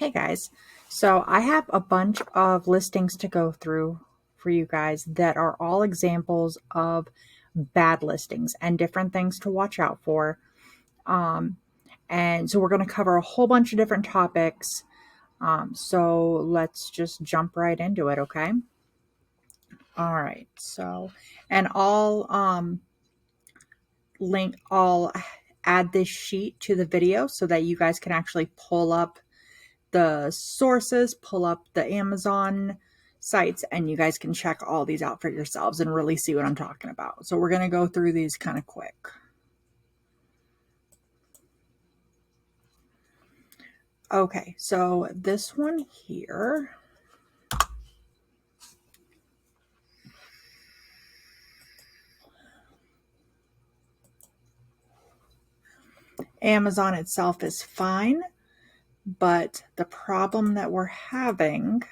Hey guys, so I have a bunch of listings to go through for you guys that are all examples of bad listings and different things to watch out for. Um, and so we're going to cover a whole bunch of different topics. So let's just jump right into it, okay? All right. And I'll add this sheet to the video so that you guys can actually pull up the sources, pull up the Amazon sites, and you guys can check all these out for yourselves and really see what I'm talking about. So we're going to go through these kind of quick. Okay, so this one here, Amazon itself is fine, but the problem that we're having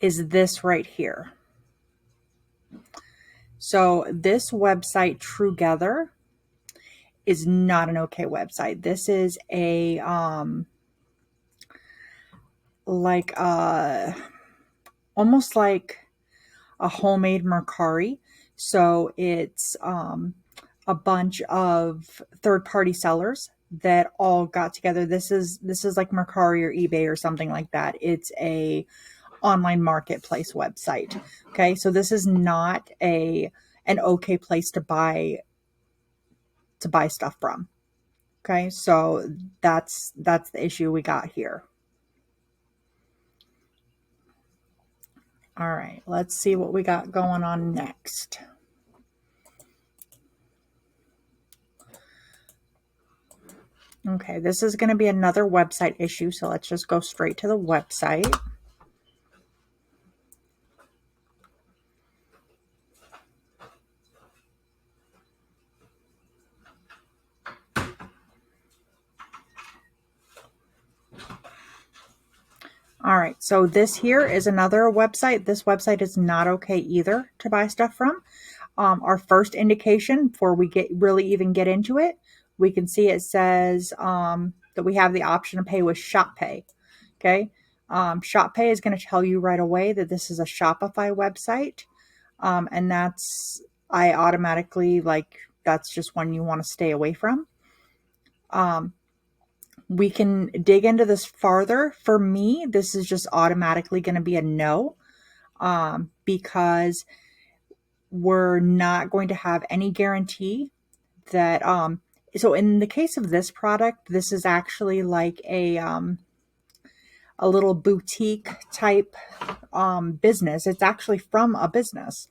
is this right here. So this website, Trugether, is not an okay website. This is a almost like a homemade Mercari. So it's a bunch of third-party sellers that all got together. This is like Mercari or eBay or something like that. It's a online marketplace website. Okay, so this is not an okay place to buy stuff from. Okay, so that's the issue we got here. All right, let's see what we got going on next. Okay, this is going to be another website issue, so let's just go straight to the website. All right, so this here is another website. This website is not okay either to buy stuff from. Our first indication before we really even get into it, we can see it says that we have the option to pay with ShopPay. Okay, ShopPay is going to tell you right away that this is a Shopify website, and I automatically that's just one you want to stay away from. We can dig into this farther. For me, this is just automatically going to be a no, because we're not going to have any guarantee that, so in the case of this product, this is actually like a little boutique type business. It's actually from a business.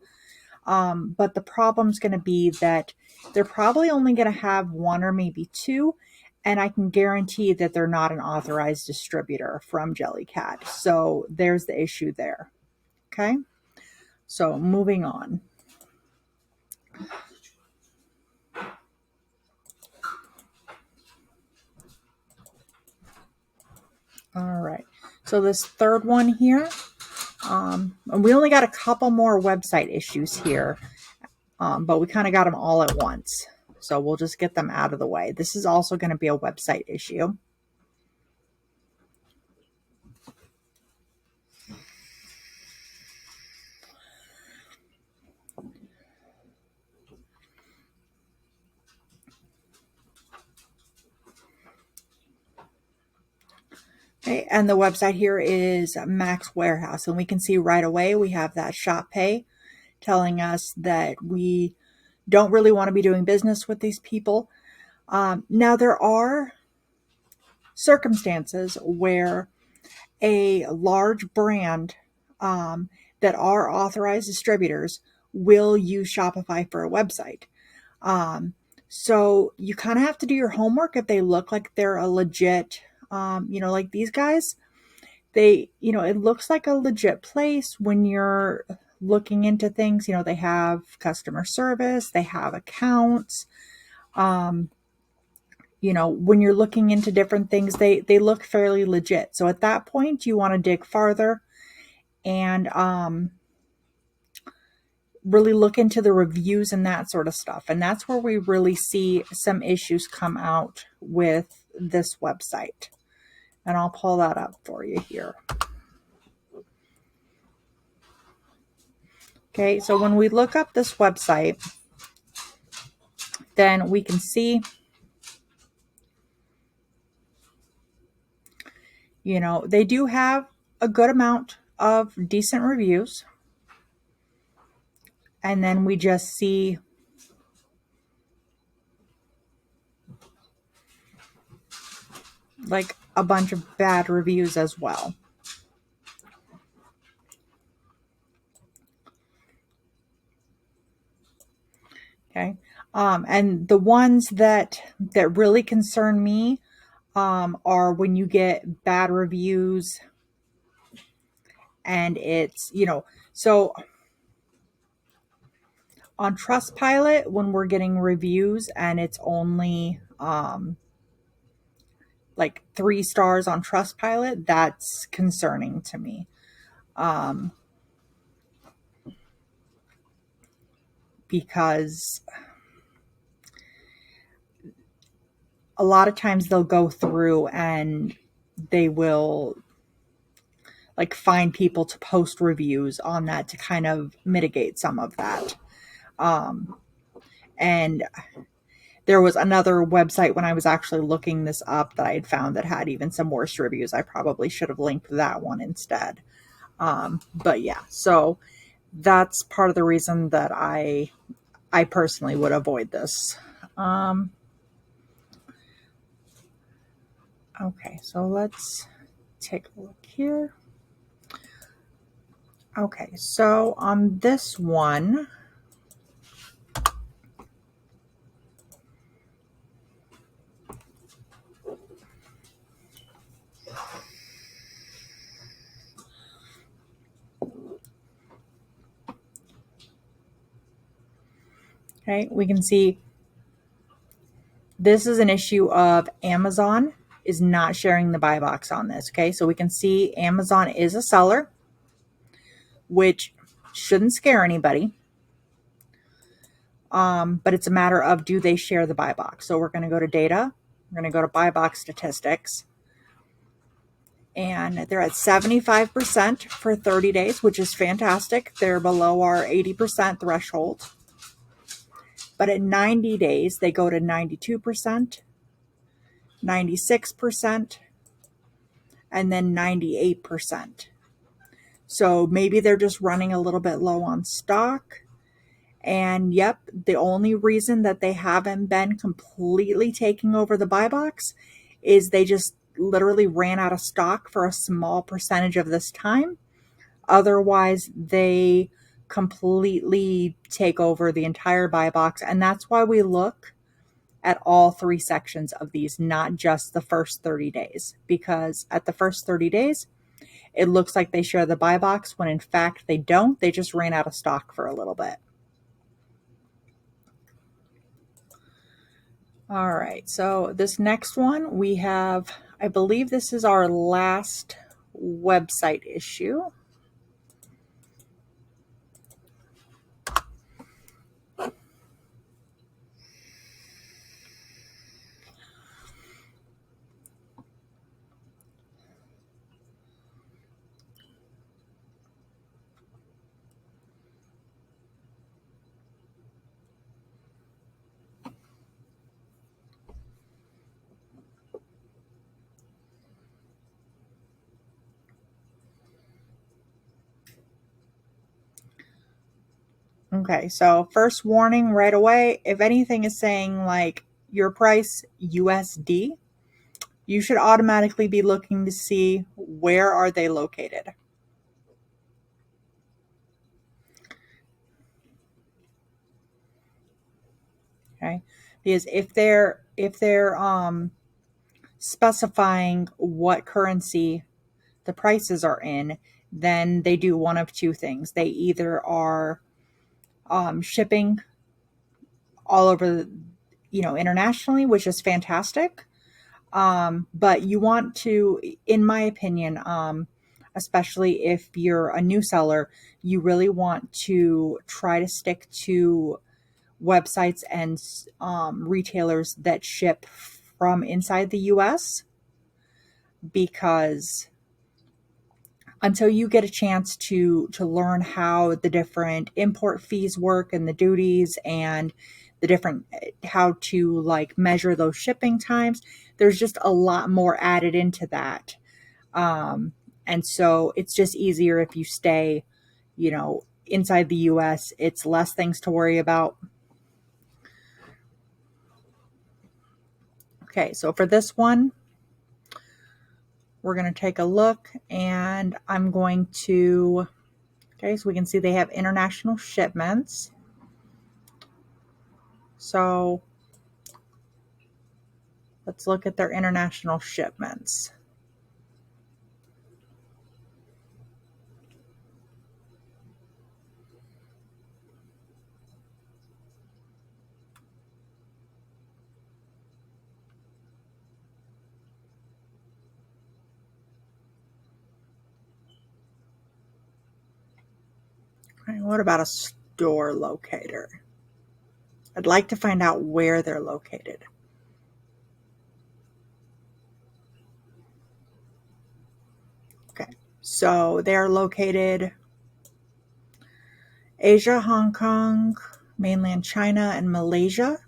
But the problem's going to be that they're probably only going to have one or maybe two, and I can guarantee that they're not an authorized distributor from Jellycat. So there's the issue there. Okay, so moving on. All right, so this third one here, and we only got a couple more website issues here, but we kind of got them all at once. So we'll just get them out of the way. This is also going to be a website issue. Okay, and the website here is Max Warehouse, and we can see right away we have that ShopPay telling us that we don't really want to be doing business with these people. Now, there are circumstances where a large brand that are authorized distributors will use Shopify for a website. So you kind of have to do your homework if they look like they're a legit, like these guys. It looks like a legit place when you're looking into things. They have customer service, they have accounts. When you're looking into different things, they look fairly legit. So at that point, you want to dig farther and really look into the reviews and that sort of stuff. And that's where we really see some issues come out with this website. And I'll pull that up for you here. Okay, so when we look up this website, then we can see, they do have a good amount of decent reviews. And then we just see like a bunch of bad reviews as well. Okay. And the ones that really concern me are when you get bad reviews and it's, so on Trustpilot, when we're getting reviews and it's only like 3 stars on Trustpilot, that's concerning to me. Because a lot of times they'll go through and they will like find people to post reviews on that to kind of mitigate some of that. And there was another website when I was actually looking this up that I had found that had even some worse reviews. I probably should have linked that one instead. But yeah, so that's part of the reason that I personally would avoid this. Okay, so let's take a look here. Okay, so on this one, okay, we can see this is an issue of Amazon is not sharing the buy box on this. Okay, so we can see Amazon is a seller, which shouldn't scare anybody. But it's a matter of, do they share the buy box? So we're going to go to data. We're going to go to buy box statistics. And they're at 75% for 30 days, which is fantastic. They're below our 80% threshold. But at 90 days, they go to 92%, 96%, and then 98%. So maybe they're just running a little bit low on stock. And yep, the only reason that they haven't been completely taking over the buy box is they just literally ran out of stock for a small percentage of this time. Otherwise, they completely take over the entire buy box. And that's why we look at all 3 sections of these, not just the first 30 days. Because at the first 30 days, it looks like they share the buy box when in fact they don't. They just ran out of stock for a little bit. All right, so this next one we have, I believe this is our last website issue. Okay, so first warning right away, if anything is saying like your price USD, you should automatically be looking to see where are they located. Okay, because if they're specifying what currency the prices are in, then they do one of 2 things. They either are shipping all over, internationally, which is fantastic. But you want to, in my opinion, especially if you're a new seller, you really want to try to stick to websites and retailers that ship from inside the US, because until you get a chance to learn how the different import fees work and the duties and the different how to like measure those shipping times, there's just a lot more added into that. And so it's just easier if you stay, inside the US. It's less things to worry about. Okay, so for this one, we're going to take a look, and I'm going to, okay, so we can see they have international shipments. So let's look at their international shipments. Okay, what about a store locator? I'd like to find out where they're located. Okay, so they're located Asia, Hong Kong, mainland China, and Malaysia.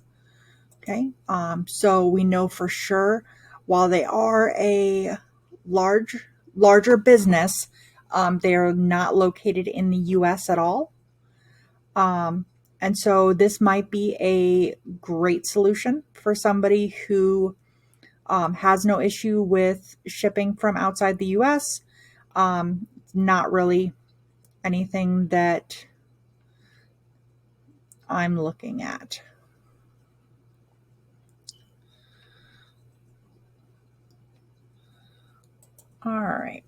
Okay, so we know for sure, while they are a larger business, they are not located in the US at all. And so this might be a great solution for somebody who has no issue with shipping from outside the US. Not really anything that I'm looking at. All right,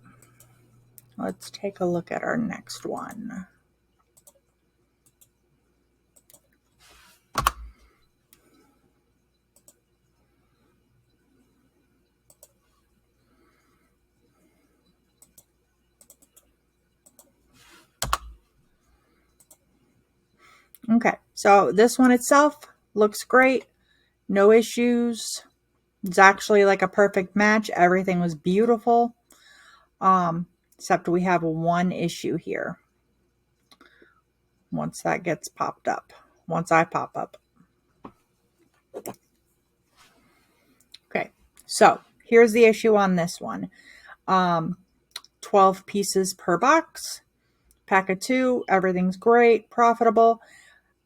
let's take a look at our next one. Okay, so this one itself looks great. No issues. It's actually like a perfect match. Everything was beautiful. Except we have one issue here. Once that gets popped up. Once I pop up. Okay, so here's the issue on this one. 12 pieces per box. Pack of 2. Everything's great. Profitable.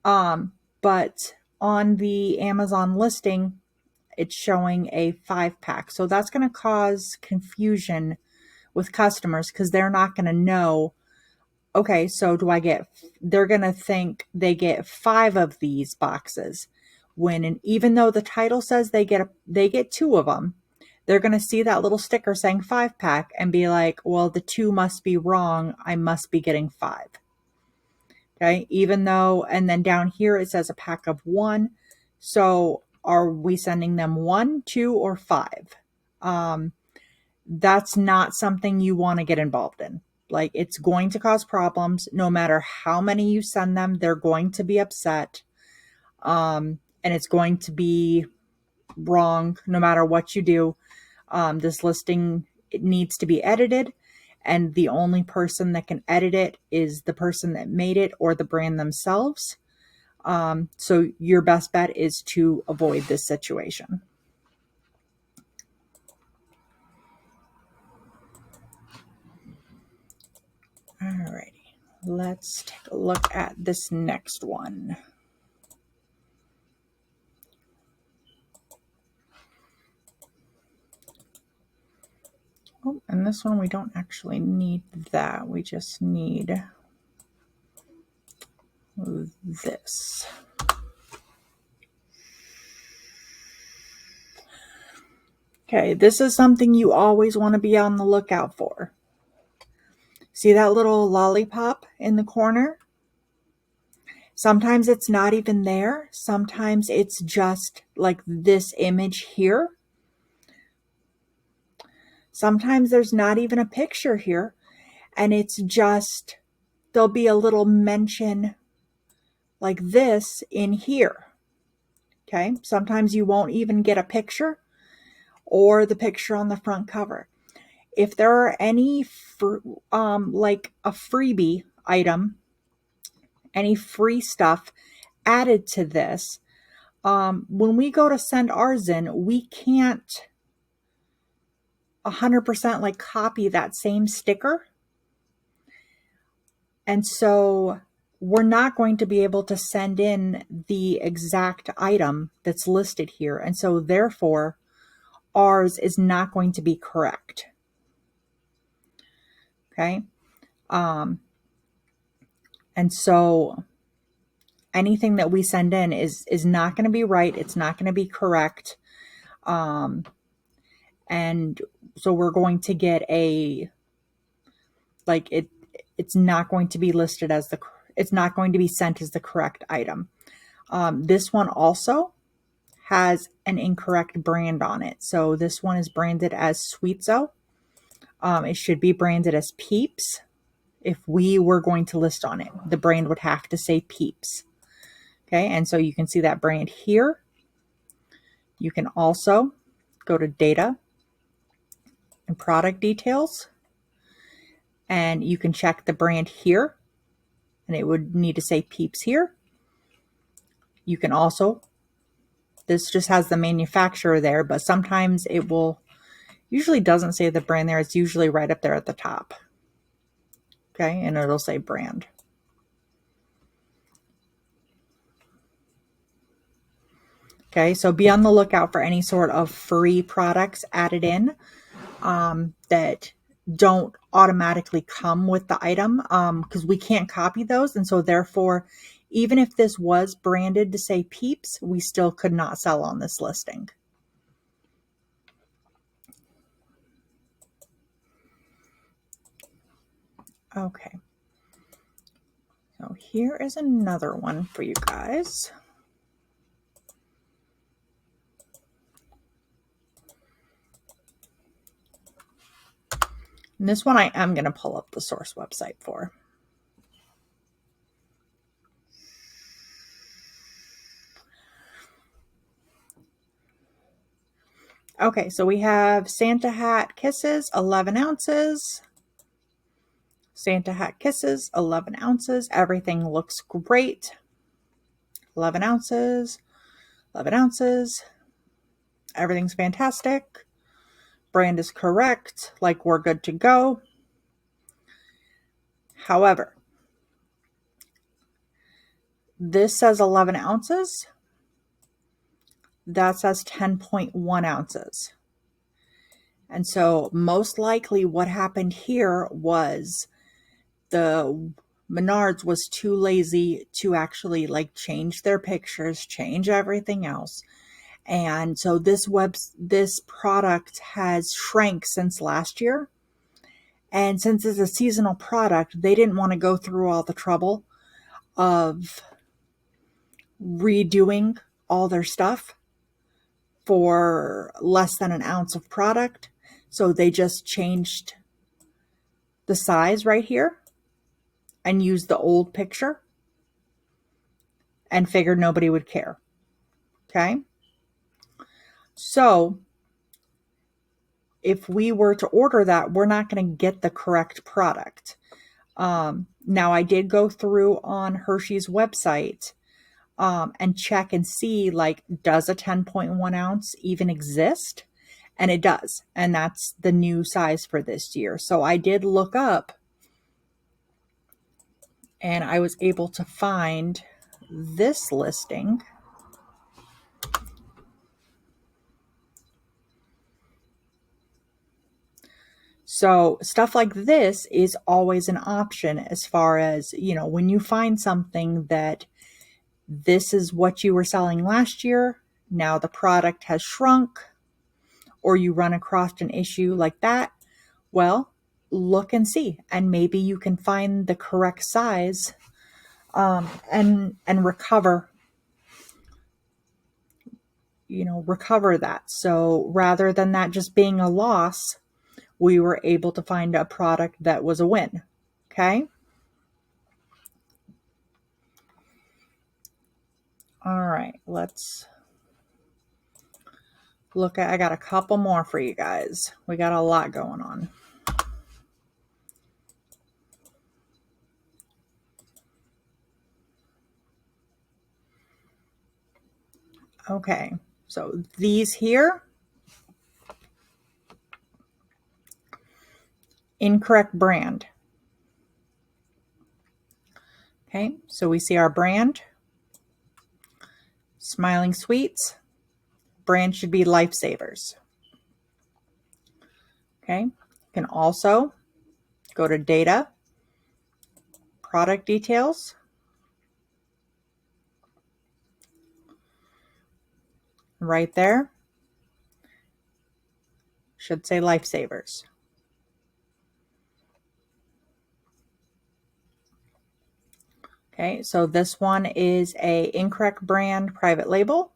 But on the Amazon listing, it's showing a 5-pack. So that's going to cause confusion with customers because they're not going to know, okay, so they're going to think they get 5 of these boxes even though the title says they get 2 of them, they're going to see that little sticker saying 5-pack and be like, well, the 2 must be wrong. I must be getting 5. Okay, even though, and then down here it says a pack of 1. So are we sending them 1, 2, or 5? That's not something you want to get involved in. Like, it's going to cause problems. No matter how many you send them, they're going to be upset. And it's going to be wrong no matter what you do. This listing, it needs to be edited. And the only person that can edit it is the person that made it or the brand themselves. So your best bet is to avoid this situation. Alrighty, let's take a look at this next one. Oh, and this one we don't actually need that. We just need this. Okay, this is something you always want to be on the lookout for. See that little lollipop in the corner? Sometimes it's not even there. Sometimes it's just like this image here. Sometimes there's not even a picture here. And it's just, there'll be a little mention like this in here. Okay. Sometimes you won't even get a picture or the picture on the front cover. If there are any, like a freebie item, any free stuff added to this, when we go to send ours in, we can't 100% like copy that same sticker. And so we're not going to be able to send in the exact item that's listed here. And so therefore, ours is not going to be correct. Okay. And so anything that we send in is not going to be right. It's not going to be correct. And so we're going to get it's not going to be listed as it's not going to be sent as the correct item. This one also has an incorrect brand on it. So this one is branded as Sweetzo. It should be branded as Peeps. If we were going to list on it, the brand would have to say Peeps. Okay, and so you can see that brand here. You can also go to data and product details, and you can check the brand here, and it would need to say Peeps here. You can also, this just has the manufacturer there, but sometimes it will, usually doesn't say the brand there. It's usually right up there at the top. Okay, and it'll say brand. Okay, so be on the lookout for any sort of free products added in that don't automatically come with the item, because we can't copy those. And so therefore, even if this was branded to say Peeps, we still could not sell on this listing. Okay. So here is another one for you guys. And this one I am going to pull up the source website for. Okay, so we have Santa Hat Kisses, 11 ounces. Santa Hat Kisses, 11 ounces. Everything looks great. 11 ounces, 11 ounces. Everything's fantastic. Brand is correct. Like, we're good to go. However, this says 11 ounces. That says 10.1 ounces. And so most likely what happened here was the Menards was too lazy to actually like change their pictures, change everything else. And so this product has shrank since last year. And since it's a seasonal product, they didn't want to go through all the trouble of redoing all their stuff for less than an ounce of product. So they just changed the size right here and used the old picture and figured nobody would care. Okay. So if we were to order that, we're not going to get the correct product. Now I did go through on Hershey's website and check and see, like, does a 10.1 ounce even exist? And it does. And that's the new size for this year. So I did look up and I was able to find this listing. So stuff like this is always an option as far as, you know, when you find something that this is what you were selling last year, now the product has shrunk, or you run across an issue like that, well, look and see, and maybe you can find the correct size and recover that. So rather than that just being a loss, we were able to find a product that was a win. Okay. All right, let's look at, I got a couple more for you guys. We got a lot going on. Okay, so these here, incorrect brand. Okay, so we see our brand, Smiling Sweets. Brand should be Lifesavers. Okay, you can also go to Data, Product Details. Right there, should say Lifesavers. Okay, so this one is a incorrect brand private label.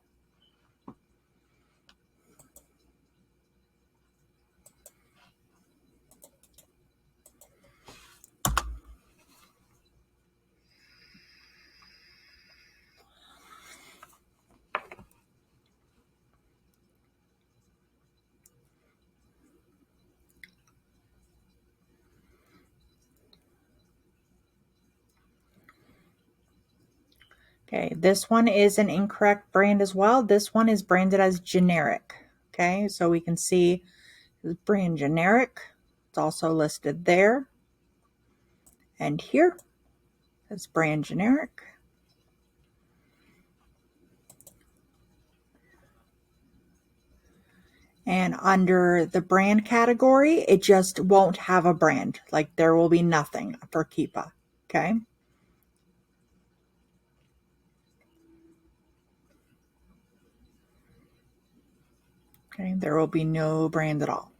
Okay, this one is an incorrect brand as well. This one is branded as generic. Okay, so we can see the brand generic. It's also listed there and here. It's brand generic. And under the brand category, it just won't have a brand. Like there will be nothing for Keepa. Okay. Okay, there will be no brand at all.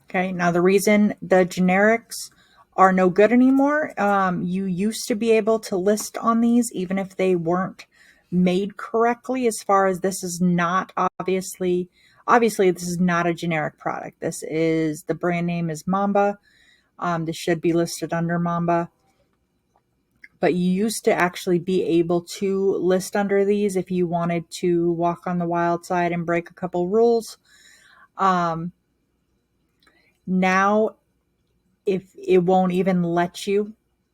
Okay, now the reason the generics are no good anymore, you used to be able to list on these even if they weren't made correctly, as far as this is not obviously this is not a generic product. This is, the brand name is Mamba. This should be listed under Mamba. But you used to actually be able to list under these if you wanted to walk on the wild side and break a couple rules. Now, if it won't even let you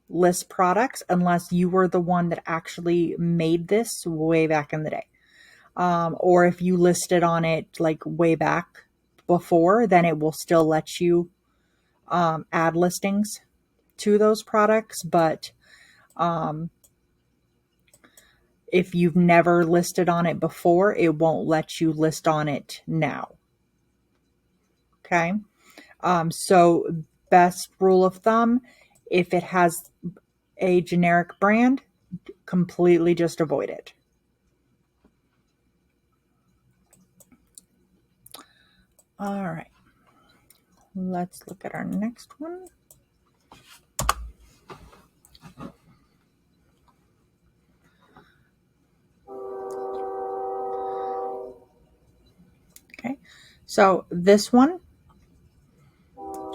list products unless you were the one that actually made this way back in the day. Or if you listed on it like way back before, then it will still let you add listings to those products. But if you've never listed on it before, it won't let you list on it now. Okay. So best rule of thumb, if it has a generic brand, completely just avoid it. All right. Let's look at our next one. Okay. So this one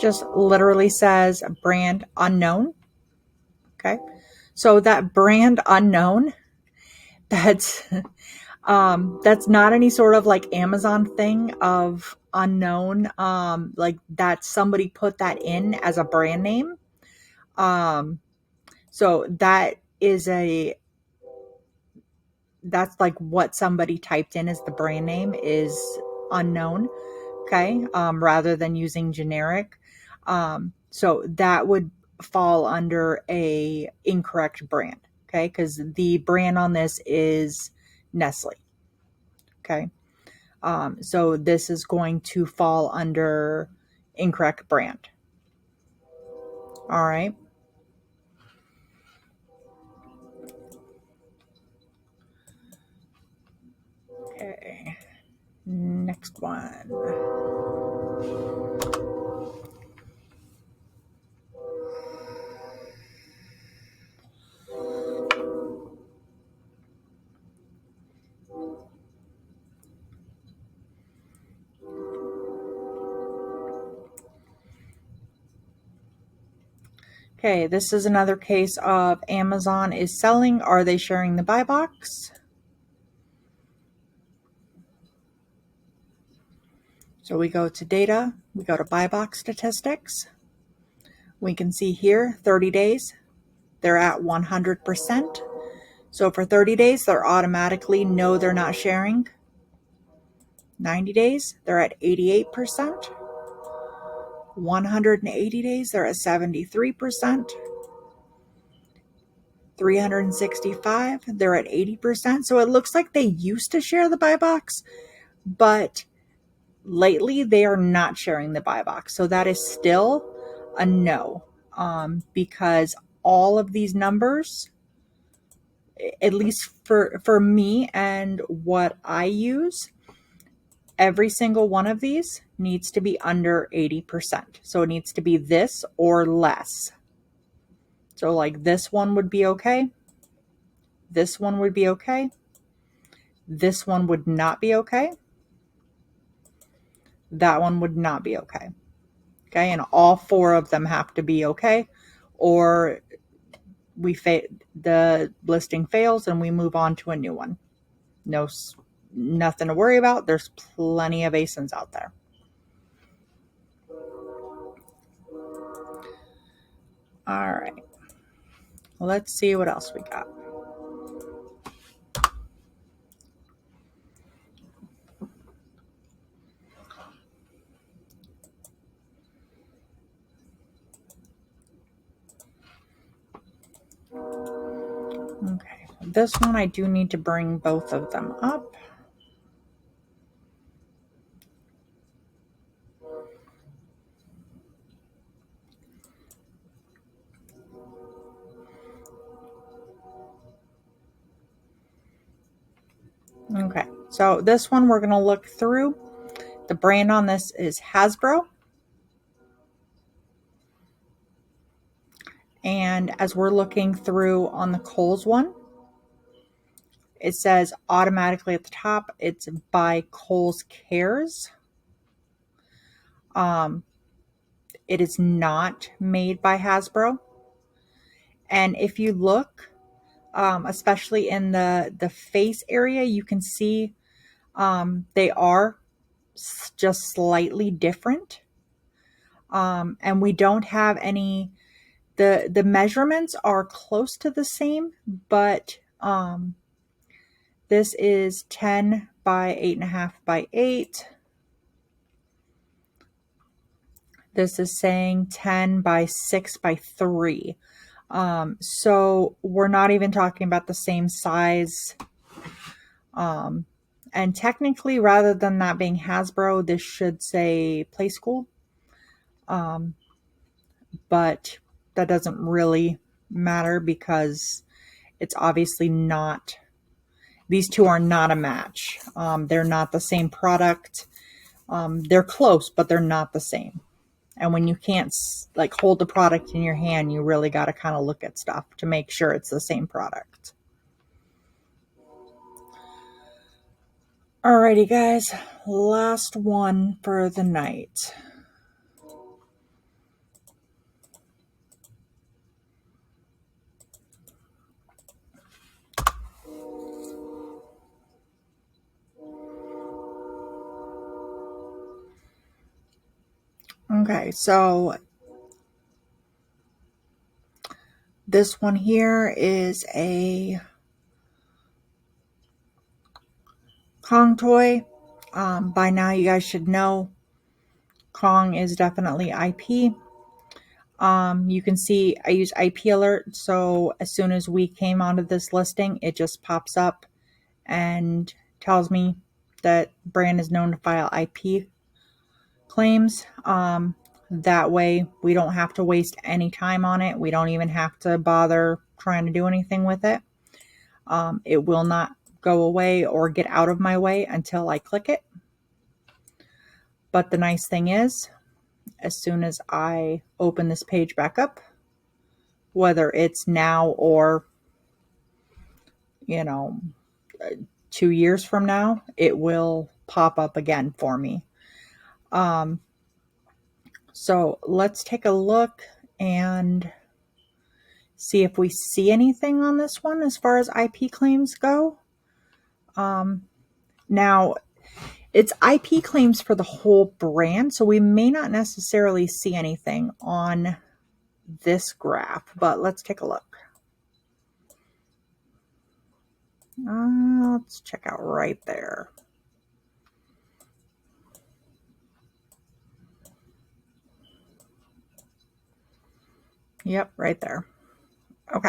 just literally says brand unknown. Okay. So that brand unknown, that's that's not any sort of like Amazon thing of unknown. Like that somebody put that in as a brand name. So that is that's like what somebody typed in as the brand name is unknown. Okay. Rather than using generic. So that would fall under a incorrect brand. Okay. Because the brand on this is Nestle. Okay. So this is going to fall under incorrect brand. All right. Okay. Next one. Okay, this is another case of Amazon is selling. Are they sharing the buy box? So we go to data, we go to buy box statistics. We can see here 30 days, they're at 100%. So for 30 days, they're automatically no, they're not sharing. 90 days, they're at 88%. 180 days, they're at 73%. 365, they're at 80%. So it looks like they used to share the buy box, but lately they are not sharing the buy box. So that is still a no, because all of these numbers, at least for me and what I use, every single one of these needs to be under 80%. So it needs to be this or less. So like this one would be okay. This one would be okay. This one would not be okay. That one would not be okay. Okay, and all four of them have to be okay, or the listing fails and we move on to a new one. Nothing to worry about. There's plenty of ASINs out there. All right, let's see what else we got. Okay, this one I do need to bring both of them up. Okay, so this one we're going to look through. The brand on this is Hasbro. And as we're looking through on the Kohl's one, it says automatically at the top, it's by Kohl's Cares. It is not made by Hasbro. And if you look, especially in the face area, you can see they are just slightly different. And we don't have any, the measurements are close to the same, but this is 10 by 8.5 by 8. This is saying 10 by 6 by 3. So we're not even talking about the same size. And technically, rather than that being Hasbro, this should say Playskool. But that doesn't really matter because it's obviously not, these two are not a match. They're not the same product. They're close, but they're not the same. And when you can't like hold the product in your hand, you really got to kind of look at stuff to make sure it's the same product. Alrighty, guys, last one for the night. Okay, so this one here is a Kong toy. By now, you guys should know Kong is definitely IP. You can see I use IP alert, so as soon as we came onto this listing, it just pops up and tells me that brand is known to file IP claims. That way we don't have to waste any time on it. We don't even have to bother trying to do anything with it. It will not go away or get out of my way until I click it. But the nice thing is, as soon as I open this page back up, whether it's now or, 2 years from now, it will pop up again for me. So let's take a look and see if we see anything on this one as far as IP claims go. Now, it's IP claims for the whole brand, so we may not necessarily see anything on this graph, but let's take a look. Let's check out right there. Yep, right there. Okay.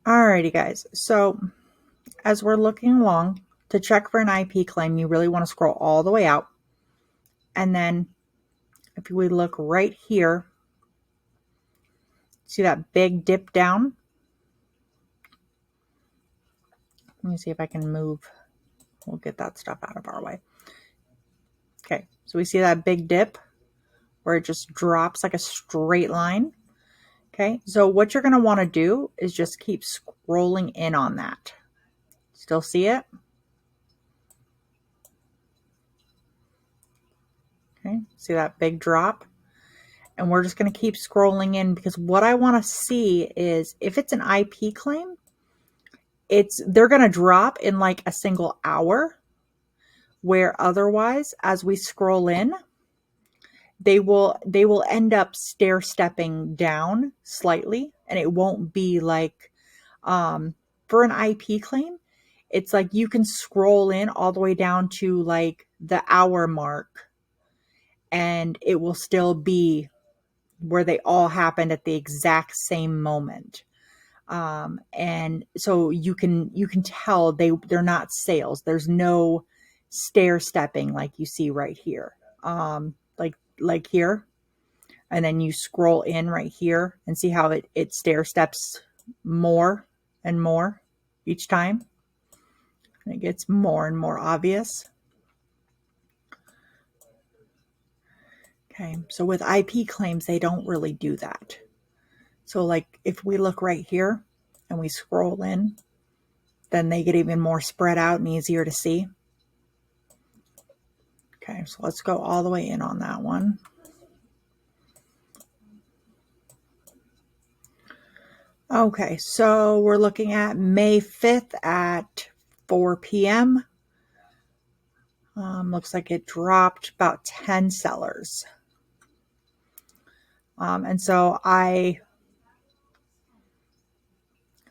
Alrighty, guys. So as we're looking along, to check for an IP claim, you really want to scroll all the way out. And then if we look right here, see that big dip down? Let me see if I can move. We'll get that stuff out of our way. Okay, so we see that big dip where it just drops like a straight line. Okay, so what you're going to want to do is just keep scrolling in on that. Still see it? Okay, see that big drop? And we're just going to keep scrolling in, because what I want to see is if it's an IP claim, they're going to drop in like a single hour, where otherwise, as we scroll in, they will end up stair stepping down slightly, and it won't be like for an IP claim, it's like you can scroll in all the way down to like the hour mark, and it will still be where they all happened at the exact same moment. And so you can tell they're not sales. There's no stair stepping like you see right here. Like here, and then you scroll in right here and see how it stair steps more and more each time. And it gets more and more obvious. Okay, so with IP claims, they don't really do that. So like if we look right here and we scroll in, then they get even more spread out and easier to see. Okay, so let's go all the way in on that one. Okay, so we're looking at May 5th at 4 p.m. Looks like it dropped about 10 sellers. And so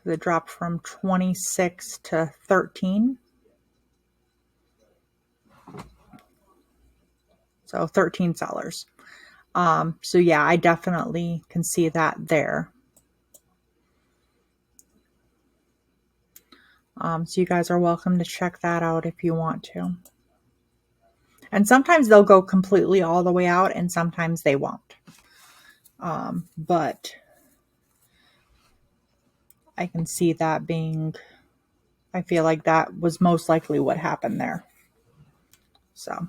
it dropped from 26 to 13. So 13 sellers. So yeah, I definitely can see that there. So you guys are welcome to check that out if you want to. And sometimes they'll go completely all the way out, and sometimes they won't. But I can see that being, I feel like that was most likely what happened there. So,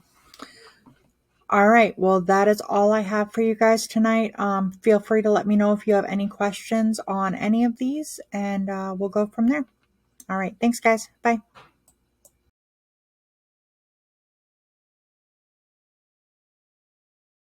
all right. Well, that is all I have for you guys tonight. Feel free to let me know if you have any questions on any of these, and we'll go from there. All right. Thanks, guys. Bye.